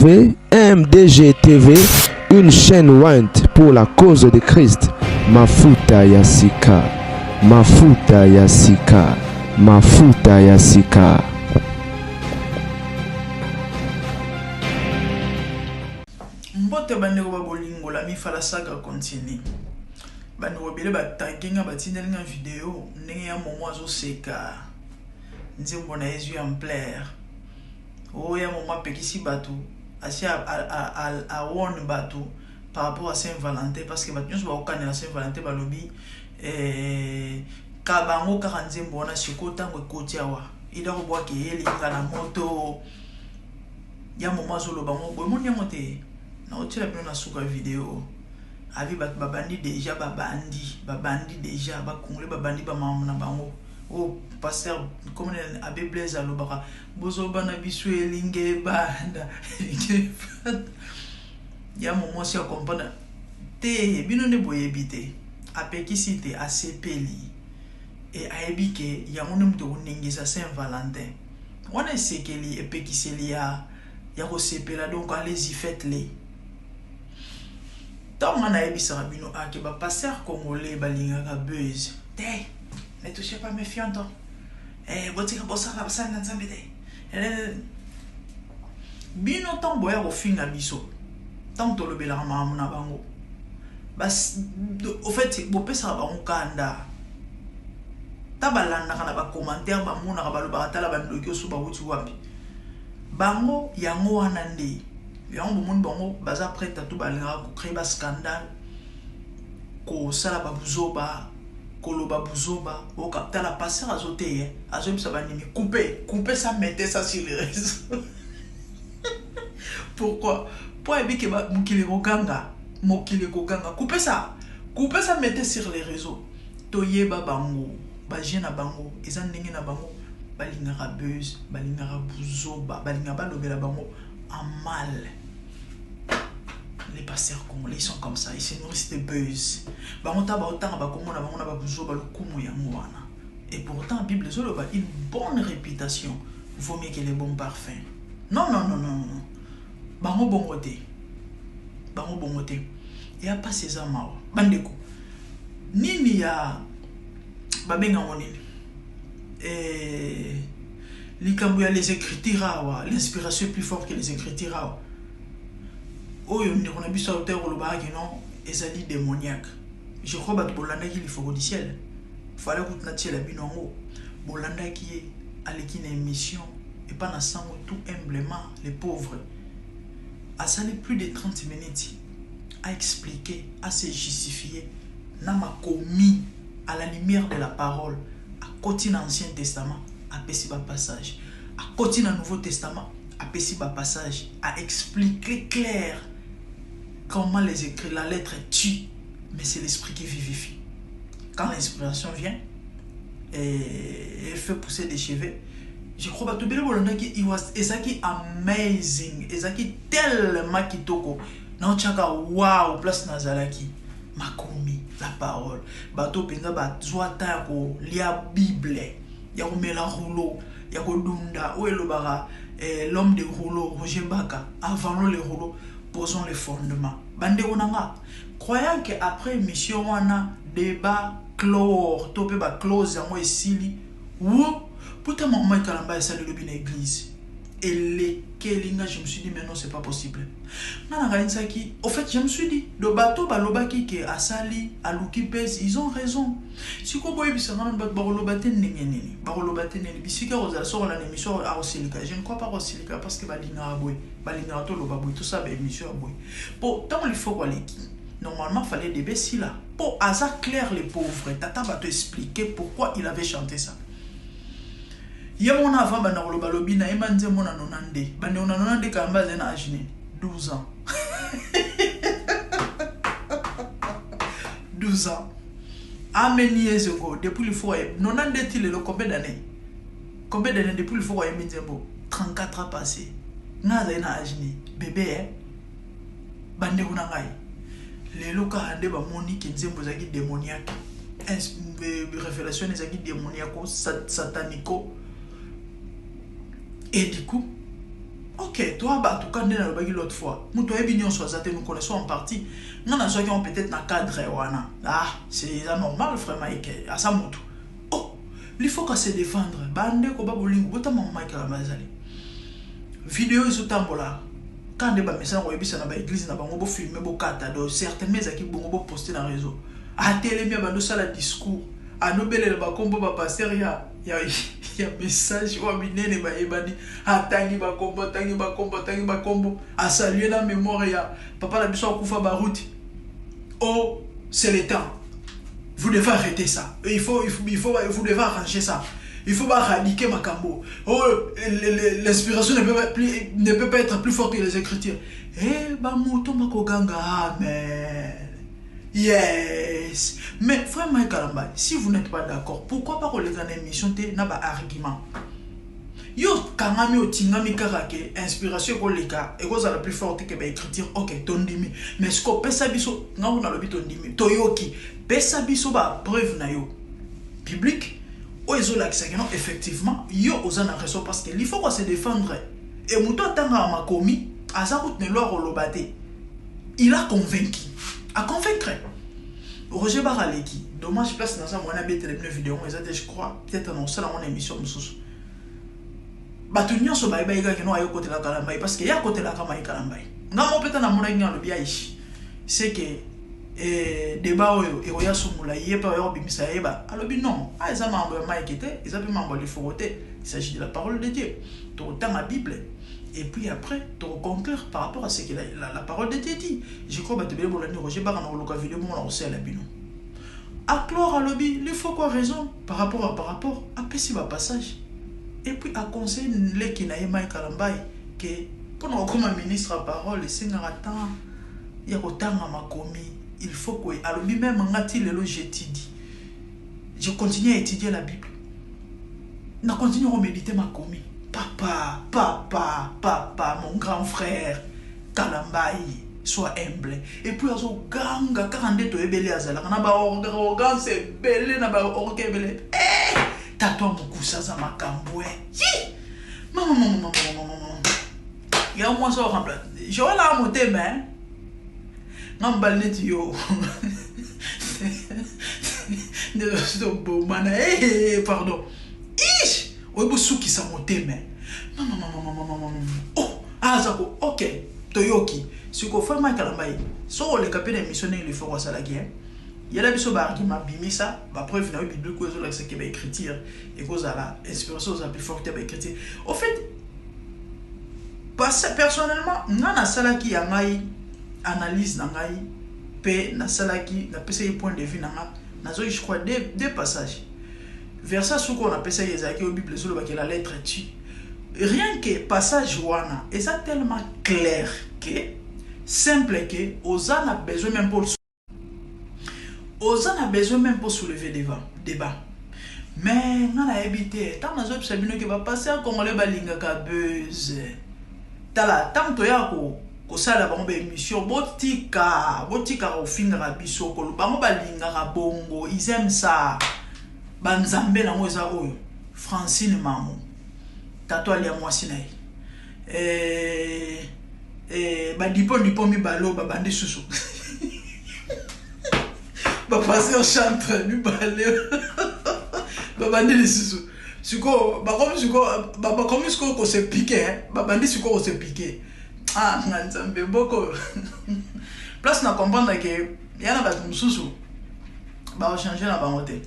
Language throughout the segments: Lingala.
MDG TV, une chaîne Wint pour la cause de Christ. Mafuta Yasika, Mafuta Yasika, Mafuta Yasika. Mbote bandeko ba bolingo la mi fala saga continue. Bandeko bele ba taginga ba tindelinga vidéo ndenge ya momo azo seka. Nzembo na Yesu ya mplaire. Oh ya momo pekisi batu. Asi a warn batu par rapport à Saint-Valentin parce que batu nyonso ba okana la Saint-Valentin ba lobi kabango kaka nzembo na shikota ngo ekoti awa. Ida ko bwa ke yeli kana moto. Ya momo azo loba ngo boy moni yango te. Na otela bino na suka vidéo. Avi bat babandi déjà babandi déjà ba congolais babandi ba mamu na bango. Oh pasteur comme abe Blaise alobaka bozo bana biso elinge banda. Ya momo si comprendre te bino ne boyebite apekisi te asepeli et aebike ya mona mto kuningisa Saint-Valentin. Wana sekeli epekiseli ya ko sepela donc allez-y faites-les. Tant on a ebisa bino ake ba pasteur congolais balinga buzz. Te ne touchez pas mes fiantos. Botika bossa la basa na nzambe te. Bino tant boya ko finga biso. Tant to lobela mamu na bango. Bas au fait bo pesa ba nkanda. Tabalanda kana ba commentaire ba mona ba loba tala ba ndoki so ba wuti wapi. Bango yango wana nde. Yango monde bango baza prêt à tout balinga ko créer ba scandale. Ko sala ba buzoba. Koloba buzoba au capta la passer azote azobisa banimi couper ça mettez ça sur les réseaux. Pourquoi pour éviter que mokile koganga couper ça mettez sur les réseaux toyeba bango ba jeune bango ezan ndenge na bango balinga buzz balinga buzoba balinga balobela bango en mal. Les pasteurs congolais sont comme ça, ils se nourrissent de buzz. Et pourtant, la Bible a une bonne réputation. Vaut mieux que les bons parfums. Non. Bango bon côté. Et à pas ces amants. Bandeko. Nini ya babenga monini. Les écritures, l'inspiration est plus forte que les écritures. Oh, on a vu ça au terre le bague, non, ezali démoniaque. Je crois que Bolanda qui est faut du ciel. Fallait que tu la binongo. Bolanda qui est à l'équipe émission et pas dans sang tout humblement les pauvres. A salé plus de 30 minutes à expliquer, à se justifier, n'a ma commis à la lumière de la parole, à côté de l'Ancien Testament, à Pessiba passage, à côté du Nouveau Testament, à Pessiba passage, à expliquer clair. Comment les écrits, la lettre tue, mais c'est l'esprit qui vivifie. Quand l'inspiration vient et fait pousser des cheveux, je crois que tout le monde est amazing, est tellement kitoko. Non chaka wow place nazalaki makomi la parole. Bato penga ba zwata ko lia Bible, ya ko mela rouleau, ya ko dunda ou elobara l'homme de rouleau Roger Baka avant le rouleau. Posons les fondements. Bande onanga. Croyant qu'après mission on a débat clore, topé ba close en moi sili. Ou pourtant maman kalamba ça le bin église. Et les kelinga je me suis dit mais non c'est pas possible. Nana Insaki, au fait je me suis dit le bateau balobaki ke asali aluki pes ils ont raison. Si ko boy bisanga ba balobate nengeni. Balobate neni bisika oza sur la émission à Osilika. Je ne crois pas Osilika parce que balinga boy. Balinga to lo baboy tout ça ba émission boy. Pour tant il faut quoi les normalement fallait des bessi là. Pour hasard clair les pauvres, tata va te expliquer pourquoi il avait chanté ça. Ya mona avant bana lo balobi na emanze mona nonande. Bande ona nonande kamba zena ajini 12 ans. 12 ans. How many years ago depuis le foyer nonande til le combien d'années? Combien d'années depuis le foyer Minzembo? 34 ans passés. Na zena ajini bébé bande ona ngai. Les cas ande ba moni Nzembo zaki démoniaque. Révélation zaki démoniaque satanico. Et du coup, Ok, toi, bah, tu connais l'autre fois. Nous, toi, nous connaissons en partie. Nous, nous sommes peut-être dans le cadre. Ah, c'est normal, frère Mike. À ça, moto. Oh, il faut qu'à se défendre. Bande, ko ba bolingo, bota maman Mike la bazali. Vidéo, ils sont là. Quand des messages ont été dans l'église, ils ont filmé, ils ont certaines qui ont posté dans le réseau. À télé, ils ont fait le discours. À nous, ils ont passer. Il y a message ou minene ba ebani atangi ba kombo a saluer la mémoire ya papa la biso akufa ba route. Oh, c'est le temps. Vous devez arrêter ça. Vous devez arranger ça. Il faut pas radiquer Makambo. Oh, l'inspiration ne peut pas être plus forte que les écritures. Eh, bah, moto makoganga, amen. Yes. Mais frère Mike Kalamba, si vous n'êtes pas d'accord, pourquoi pas regarder une émission de n'a pas argument? Yo kangami o tingami karake inspiration ko leka et cause la plus forte que ba écriture. OK, tondimi. Mais ce ko pesa biso nga na lobi tondimi. Toyoki pesa biso ba preuve na yo. Public o ezola ki non effectivement yo ozana raison parce que il faut qu'on se défendre. Et muto tanga makomi asa route ne lo rolobate. Il a convaincu. A convaincre. Roger Baraleki, dommage place dans ça, moi on a bien télé vidéo, je crois, peut-être annoncé dans mon émission. Batunion so bye bye gars qui n'ont à côté la Kalambaye parce qu'il y a côté la Kalambaye. Non, moi peut-être dans mon avis le biaish. C'est que débat et roya sumula yé pas yo bimisa yeba. Alors non, ah ils ont membre maïkité, ils ont membre de foroté. Il s'agit de la parole de Dieu. Tu autant la Bible. Et puis après, tu conclure par rapport à ce que la parole de Dieu dit. Je crois que tu vas dire Roger Baran au local vidéo, on a la bino. À clore à lobby, il faut quoi raison par rapport à Pessi ma passage. Et puis à conseiller les qui n'aient pas Kalambaye que pour comme un ministre à parole, le Seigneur attend, il y a autant à ma commis. Il faut que à lobby même en a-t-il le j'étudie. Je continue à étudier la Bible. Je continue à méditer ma commis. Papa, mon grand frère, Kalambaye, sois humble. Et puis, à ce ganga, 42 to ebele azala, na ba organ c'est belé, na ba organ belé. Eh, tato moukusa za makambwe. Maman. Il y a moins ça au remplace. J'aurais la montée, mais. Non, balnet yo. Pardon. Ish! Oui, vous souki ça monté, mais. Non. Oh, ah, Zako, ok. Toyoki. Si vous faites Mike Kalambaye, sur le capé des missionnaires, il faut voir ça la guerre. Il y a la biso argument bimisa, ba preuve na biblique ko zo ce qui va écrire et cause à la inspiration ça plus forte ba écrire. Au fait, personnellement, na sala ki ya ngai analyse na ngai pe na sala ki na pesa point de vue na zo je crois deux passages. Verset sur qu'on appelle ça Isaïe au Bible sur le la lettre tu. Rien que passage wana, et ça tellement clair que simple que Ozan a besoin même pour soulever débat. Mais on a évité tant dans autres sabino qui va passer à Congolais balinga ka buzz. Tala tant to ya ko sala ba émission botika au finga biso ko ba balinga ka bongo, ils aiment ça. Banzambe na moza oyo Francine Mamo tato ali ya mwasi na ba dipo mi balo ba bandi susu ba passer au chantre mi balé ba bandi les susu siko ba comme siko ko se piquer ba bandi siko ko se piquer ah nzambe boko place na comprendre que yana ba mususu ba changer na bangote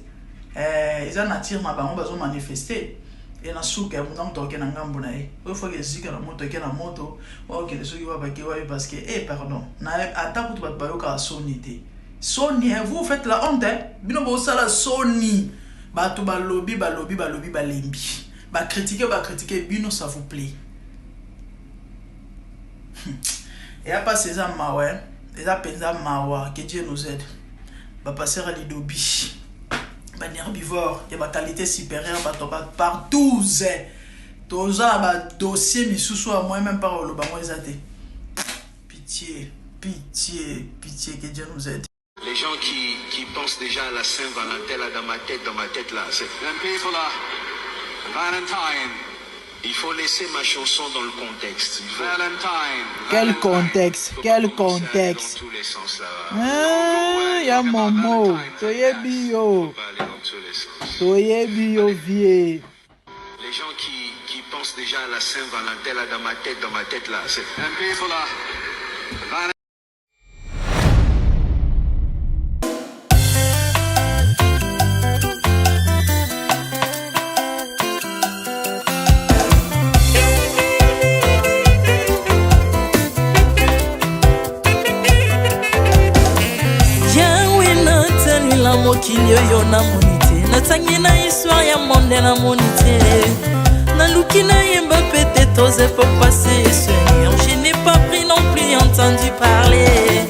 ils ont attiré ma bango bazo manifester et na souka mon toke na ngambo na e il faut que zika na moto ke na moto o ke les qui va ba ke wa parce que pardon na attaque tout ba yo ka sonité soni vous faites la honte bino bo sala soni ba to ba lobby ba lembi ba critiquer bino ça vous plaît et à pas ces âmes ouais les appenza mawa que Dieu nous aide ba passer à l'idobi. Ban herbivore, il y a ma qualité supérieure, par 12. Tous un dossier, mais sous moi-même par le bas, Pitié, que Dieu nous aide. Les gens qui pensent déjà à la Saint-Valentin là, dans ma tête là, c'est un pays pour la Valentine. Il faut laisser ma chanson dans le contexte. Il faut... Quel contexte? Quel contexte? Dans tous les sens là. Ah, y'a mon mot. Toye bio. Toye bio vie. Les gens qui pensent déjà à la Saint-Valentin là dans ma tête là. C'est... mokili oyo namoni te natangi na histoire ya monde namoni te naluki nayemba pete toze pour passer Seigneur. Je n'ai pas pris non plus entendu parler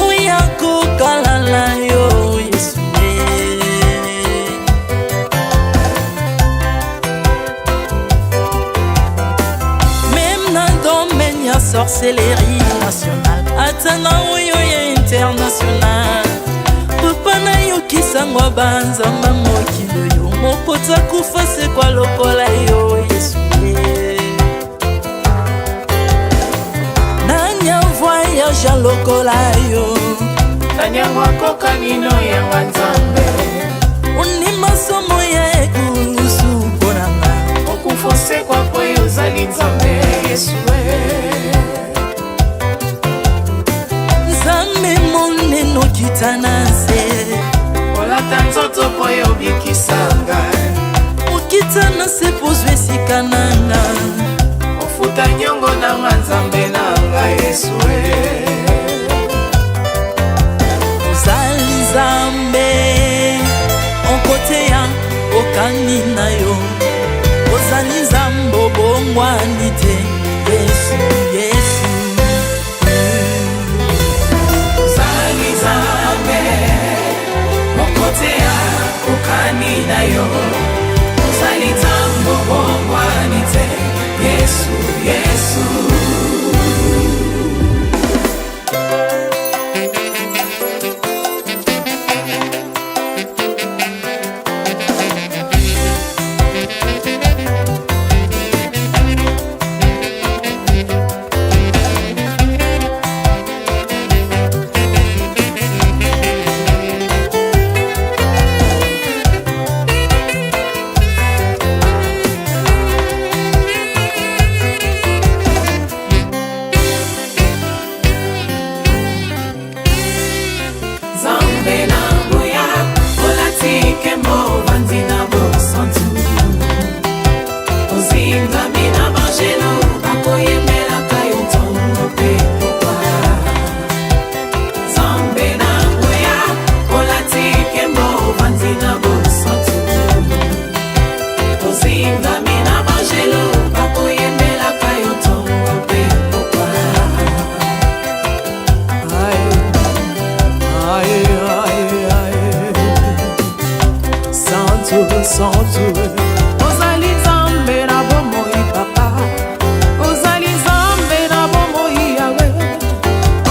oui akokalala yo Yesu même na domaine ya sorcellerie nationale atana oyo ya international papa na yo kisangwa banzamba mokili yo mopota kufa se kwa lokola yo Yesu nanya voyage lokola yo nanya wakoka nino ya wanzambe uni masomo ya ekulusu konanga okufose kwa poyo zali nzambe Yesu nzambe moneno kitana se olata nzoto poyo bikisanga okitana se pozwe sikananga ofuta nyongo na nzambe nanga Yesu ozali nzambe onkote ya okani na yo ozali nzambe obongwani te Yesu Yesu ozali nzambe onkote ya okani na yo ozali nzambe obongwani te Yesu Yesu ozali nzambe na bomoi papa ozali nzambe na bomoi yawe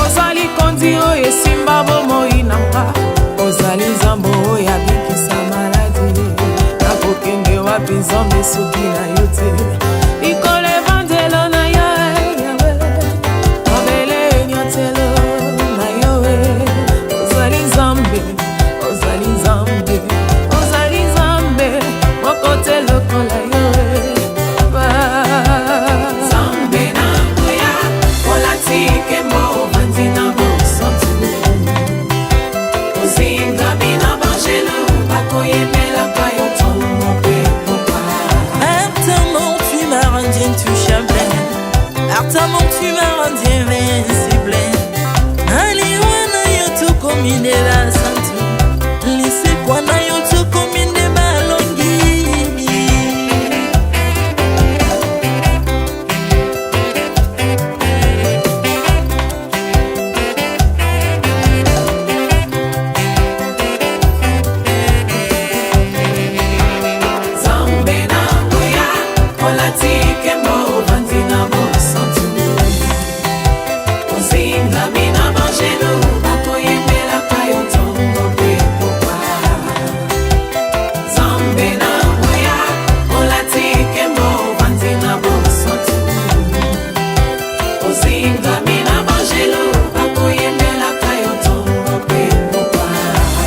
ozali konzi oyo esimba bomoi nanga ozali nzambe oyo abikisa maladi nakokende wapi nzambe soki na yo te likolo evanzelo na yo yawe mabele nyotelo na yo ozali nzambe ozali nzambe kote lokola yo Zambe na ngoya olatike mo vanzina bosotu ozinga bina bangelo bakoyemela kayo tomo pe popa Merte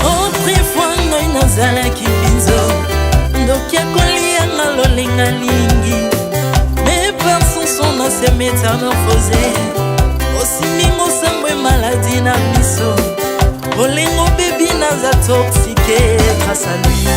autrefois ngai nazalaki binzo ndokia kolianga lolinga lingi mais par son son na se métamorphosé osimingo sambwe maladi na biso olingo bebi naza toxique grâce à lui.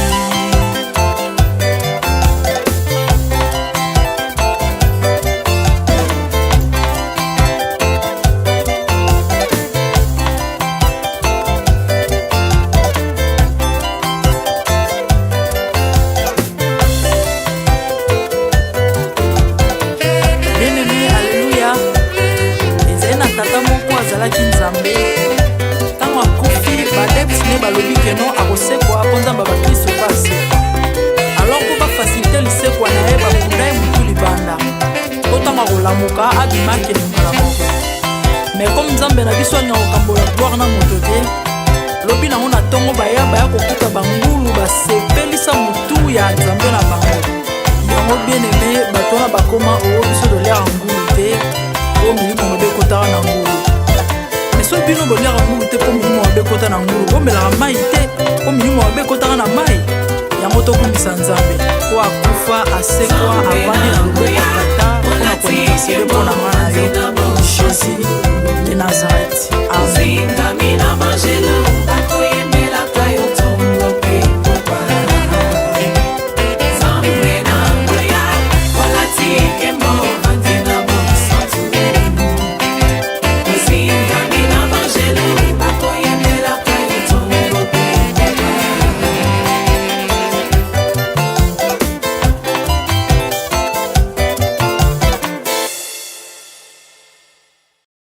Ntango akufi badeptine balobi keno akosekwa po nzambe bakristo basekwa alors po bafasilite lisekwa na ye bakunda ye mutu libanda po ntango akolamuka abimaki lingala moko mais comme nzambe na biso alinga kokambola gloire na moto te lobi nango na ntongo baya kokuta bangulu basepelisa mutu ya nzambe na bango yango bien aimé bato wana bakoma oyo biso doliaka ngulu te po milimo mobe ekotaka na ngulu so bino boliaka ngulu te po milimo mabe ekota na ngulu bomelaka mai te po milimo mabe ekotaka na mai yango tokumbisa nzambe po akufa asekwa avandi na loboko ya tata mpona kolinga sele mpo na nga na yo